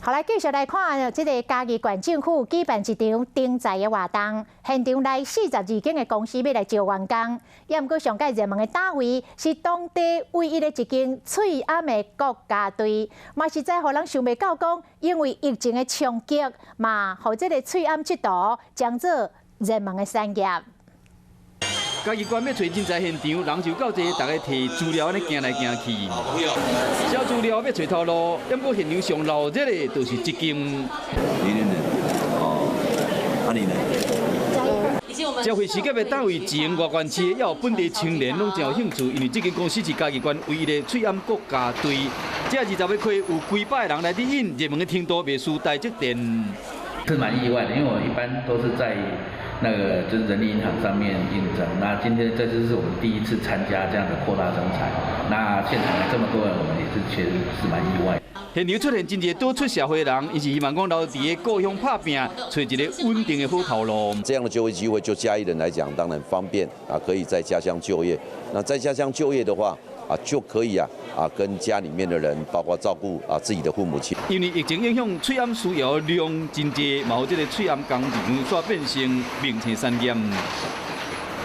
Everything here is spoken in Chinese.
好，来继续来看这个嘉义县政府举办一场丁财的活动，现场来42间的公司要来招员工。也毋过上届热门的单位是当地唯一的一间翠暗的国家队，嘛实在互人想袂到讲，因为疫情的冲击，嘛，互这个翠暗制度将做热门的产业。 嘉义县要找人才现场，人就够济，大家摕资料安尼行来行去。小资料要找头路，要不现场上闹热的，就是这间。你呢？消费事业的单位自营外关企业，也有本地青年拢真有兴趣，因为这间公司是嘉义县唯一的翠暗国家队。这20要开，有几百人来抵应，热门的程度袂输台积电。是蛮意外的，因为我一般都是在那个就是人力银行上面应征。那今天这次是我们第一次参加这样的扩大征才，那现场来这么多人，我们也是确实是蛮意外。现场出现真侪多出社会的人，伊是希望讲留伫个故乡打拼，找一个稳定的好头路。这样的就业机会，就嘉义人来讲，当然方便啊，可以在家乡就业。那在家乡就业的话，就可以跟家里面的人，包括照顾自己的父母亲。因为疫情影响，翠暗需要量真济，嘛，有这个翠暗工程煞变成明星产业。